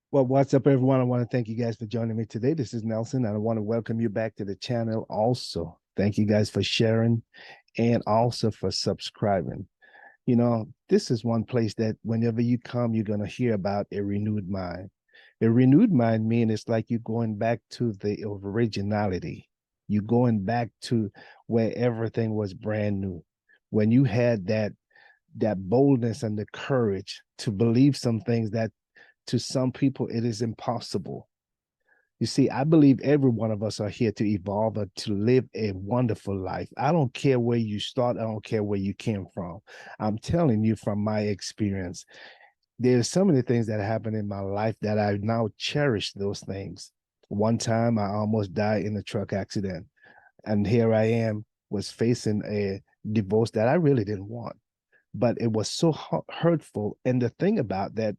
Well, what's up, everyone? I want to thank you guys for joining me today. This is Nelson, and I want to welcome you back to the channel also. Thank you guys for sharing and also for subscribing. This is one place that whenever you come, you're going to hear about a renewed mind. A renewed mind means it's like you're going back to the originality. You're going back to where everything was brand new. When you had that boldness and the courage to believe some things that to some people it is impossible. You see, I believe every one of us are here to evolve or to live a wonderful life. I don't care where you start, I don't care where you came from. I'm telling you from my experience, there's so many things that happened in my life that I now cherish those things. One time I almost died in a truck accident, and here I am was facing a divorce that I really didn't want, but it was so hurtful. And the thing about that,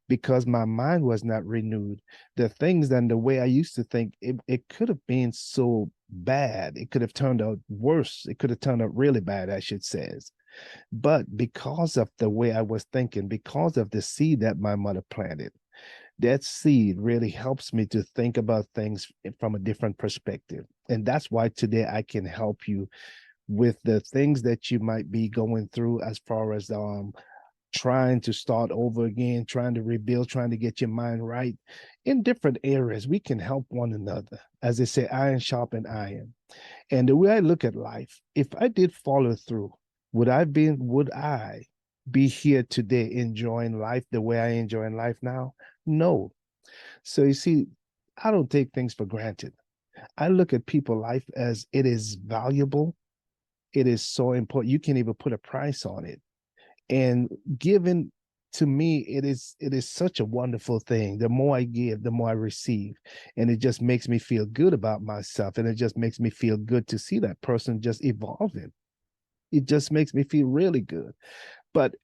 because my mind was not renewed, the things and the way I used to think, it could have been so bad. It could have turned out worse. It could have turned out really bad, I should say. But because of the way I was thinking, because of the seed that my mother planted, that seed really helps me to think about things from a different perspective. And that's why today I can help you with the things that you might be going through as far as trying to start over again, trying to rebuild, trying to get your mind right in different areas. We can help one another. As they say, iron sharpen iron. And the way I look at life, if I did follow through, would I be here today enjoying life the way I enjoy life now? No. So you see, I don't take things for granted. I look at people life as it is valuable. It is so important. You can't even put a price on it. And given to me, it is such a wonderful thing. The more I give, the more I receive. And it just makes me feel good about myself. And it just makes me feel good to see that person just evolving. It just makes me feel really good. But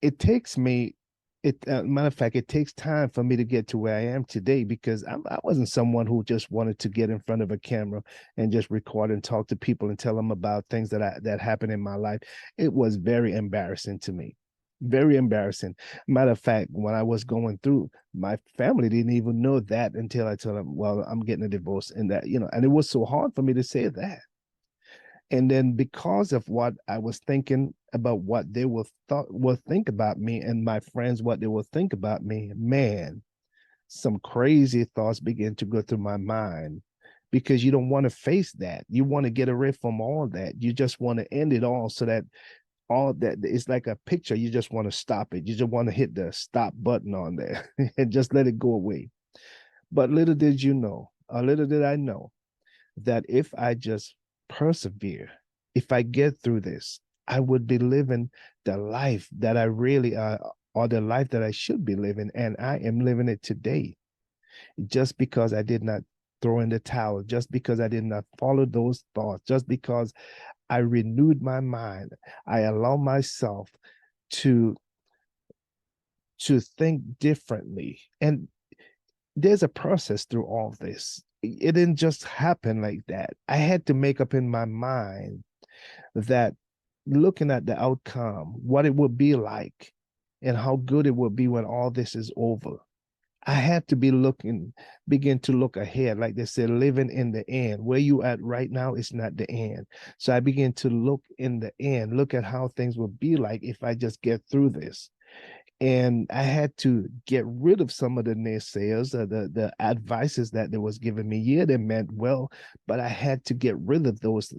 it takes me it matter of fact, it takes time for me to get to where I am today, because I wasn't someone who just wanted to get in front of a camera and just record and talk to people and tell them about things that happened in my life. It was very embarrassing to me, very embarrassing. Matter of fact, when I was going through, my family didn't even know that until I told them, well, I'm getting a divorce, and that, and it was so hard for me to say that. And then because of what I was thinking about, what they will think about me, and my friends, what they will think about me, man, some crazy thoughts begin to go through my mind, because you don't want to face that. You want to get away from all that. You just want to end it all, so that all that it's like a picture. You just want to stop it. You just want to hit the stop button on there and just let it go away. But little did you know, or little did I know, that if I just persevere, if I get through this, I would be living the life that I really or the life that I should be living. And I am living it today, just because I did not throw in the towel, just because I did not follow those thoughts, just because I renewed my mind. I allow myself to to think differently. And there's a process through all of this. It didn't just happen like that. I had to make up in my mind that, looking at the outcome, what it would be like, and how good it would be when all this is over. I had to begin to look ahead. Like they said, living in the end. Where you at right now is not the end. So I began to look in the end, look at how things would be like if I just get through this. And I had to get rid of some of the naysayers, the advices that they was giving me. Yeah, they meant well, but I had to get rid of those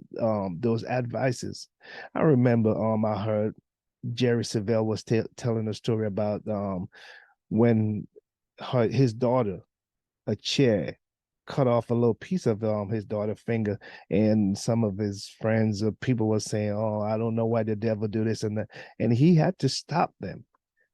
advices. I remember I heard Jerry Savelle was telling a story about when his daughter, a chair, cut off a little piece of his daughter's finger, and some of his friends or people were saying, "Oh, I don't know why the devil do this and that," and he had to stop them,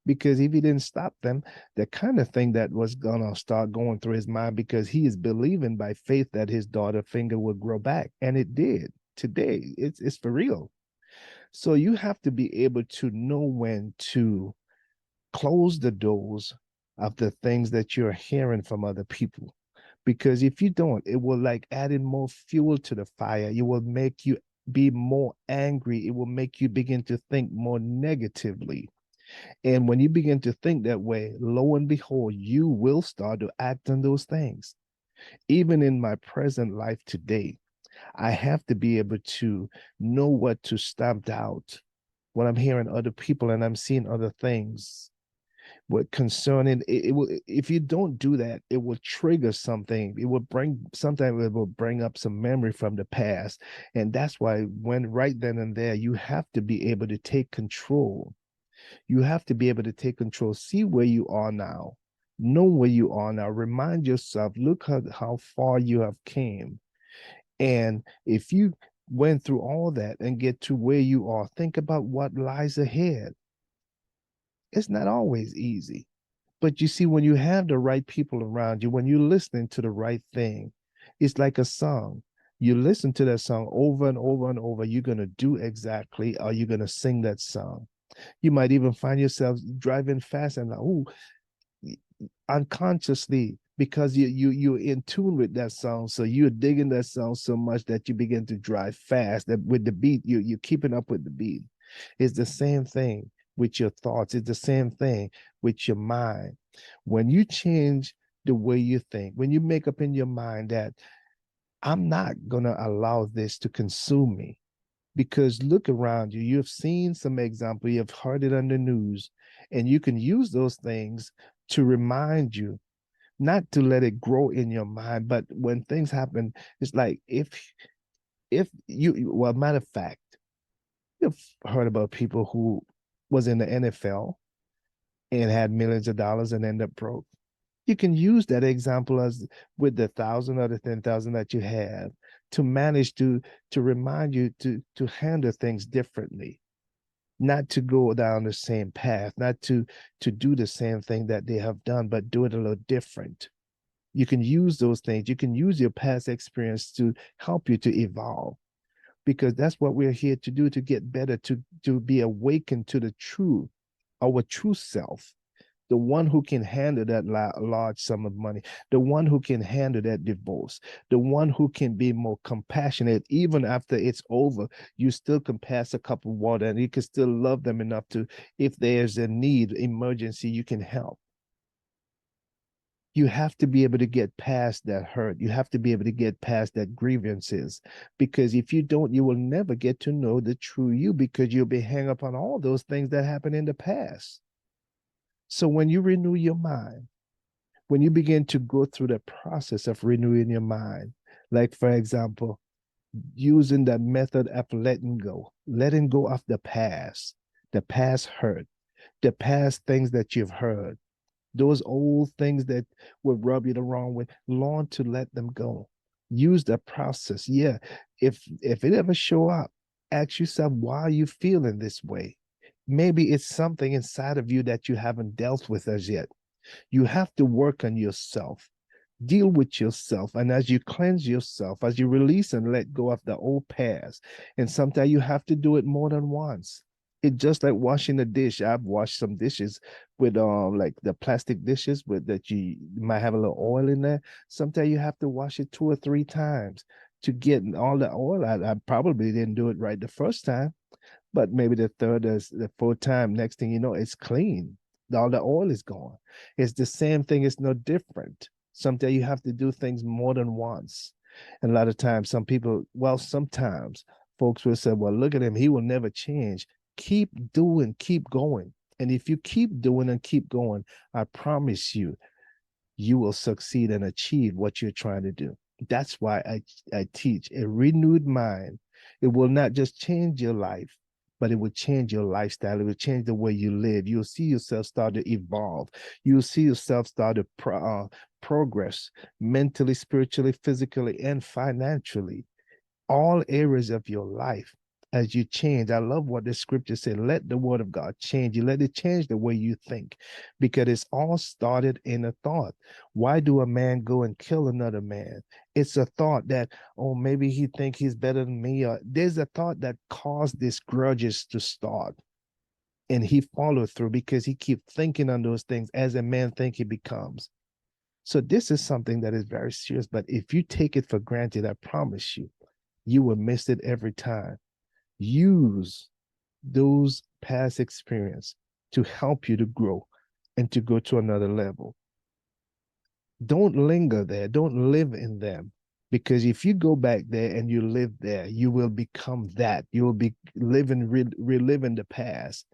because if he didn't stop them, the kind of thing that was gonna start going through his mind, because he is believing by faith that his daughter finger would grow back, and it did. Today, it's for real. So you have to be able to know when to close the doors of the things that you're hearing from other people, because if you don't, it will like add in more fuel to the fire. It will make you be more angry. It will make you begin to think more negatively. And when you begin to think that way, lo and behold, you will start to act on those things. Even in my present life today, I have to be able to know what to stamp out when I'm hearing other people and I'm seeing other things. What concerning it, it will, if you don't do that, it will trigger something. It will bring sometimes it will bring up some memory from the past. And that's why when right then and there, you have to be able to take control. You have to be able to take control, see where you are now, know where you are now, remind yourself, look at how far you have came. And if you went through all that and get to where you are, think about what lies ahead. It's not always easy. But you see, when you have the right people around you, when you're listening to the right thing, it's like a song. You listen to that song over and over and over, you're going to do exactly, or you're going to sing that song. You might even find yourself driving fast and like, oh, unconsciously, because you're in tune with that song, so you're digging that song so much that you begin to drive fast. That with the beat, you're keeping up with the beat. It's the same thing with your thoughts. It's the same thing with your mind. When you change the way you think, when you make up in your mind that I'm not gonna allow this to consume me, because look around you, you've seen some example, you've heard it on the news, and you can use those things to remind you, not to let it grow in your mind. But when things happen, it's like if you, well, matter of fact, you've heard about people who was in the NFL and had millions of dollars and end up broke. You can use that example as with the 1,000 or the 10,000 that you have to manage to remind you to handle things differently, not to go down the same path, not to do the same thing that they have done, but do it a little different. You can use those things. You can use your past experience to help you to evolve, because that's what we're here to do, to get better, to be awakened to the true, our true self, the one who can handle that large sum of money, the one who can handle that divorce, the one who can be more compassionate. Even after it's over, you still can pass a cup of water and you can still love them enough to, if there's a need, emergency, you can help. You have to be able to get past that hurt. You have to be able to get past that grievances, because if you don't, you will never get to know the true you, because you'll be hung up on all those things that happened in the past. So when you renew your mind, when you begin to go through the process of renewing your mind, like for example, using that method of letting go of the past hurt, the past things that you've heard, those old things that would rub you the wrong way, learn to let them go. Use the process. Yeah. If it ever show up, ask yourself, why are you feeling this way? Maybe it's something inside of you that you haven't dealt with as yet. You have to work on yourself, deal with yourself. And as you cleanse yourself, as you release and let go of the old past, and sometimes you have to do it more than once. It's just like washing a dish. I've washed some dishes with like the plastic dishes with that you might have a little oil in there. Sometimes you have to wash it 2 or 3 times to get all the oil out. I probably didn't do it right the first time, but maybe the third or the fourth time, next thing you know, it's clean. All the oil is gone. It's the same thing, it's no different. Sometimes you have to do things more than once. And a lot of times, some people, well, sometimes folks will say, well, look at him, he will never change. Keep doing, keep going. And if you keep doing and keep going, I promise you, you will succeed and achieve what you're trying to do. That's why I teach a renewed mind. It will not just change your life, but it will change your lifestyle. It will change the way you live. You'll see yourself start to evolve. You'll see yourself start to progress mentally, spiritually, physically, and financially, all areas of your life as you change. I love what the scripture said. Let the word of God change you. Let it change the way you think, because it's all started in a thought. Why do a man go and kill another man? It's a thought that, oh, maybe he think he's better than me. Or there's a thought that caused these grudges to start. And he followed through because he keep thinking on those things. As a man think, he becomes. So this is something that is very serious. But if you take it for granted, I promise you will miss it every time. Use those past experience to help you to grow and to go to another level. Don't linger there. Don't live in them. Because if you go back there and you live there, you will become that. You will be reliving the past.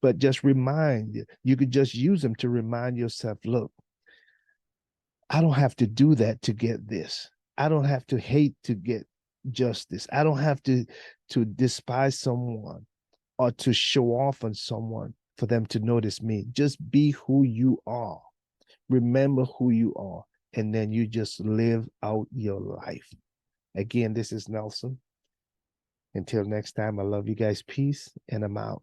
But just you could just use them to remind yourself, look, I don't have to do that to get this. I don't have to hate to get justice. I don't have to despise someone or to show off on someone for them to notice me. Just be who you are. Remember who you are, and then you just live out your life. Again, this is Nelson. Until next time, I love you guys. Peace, and I'm out.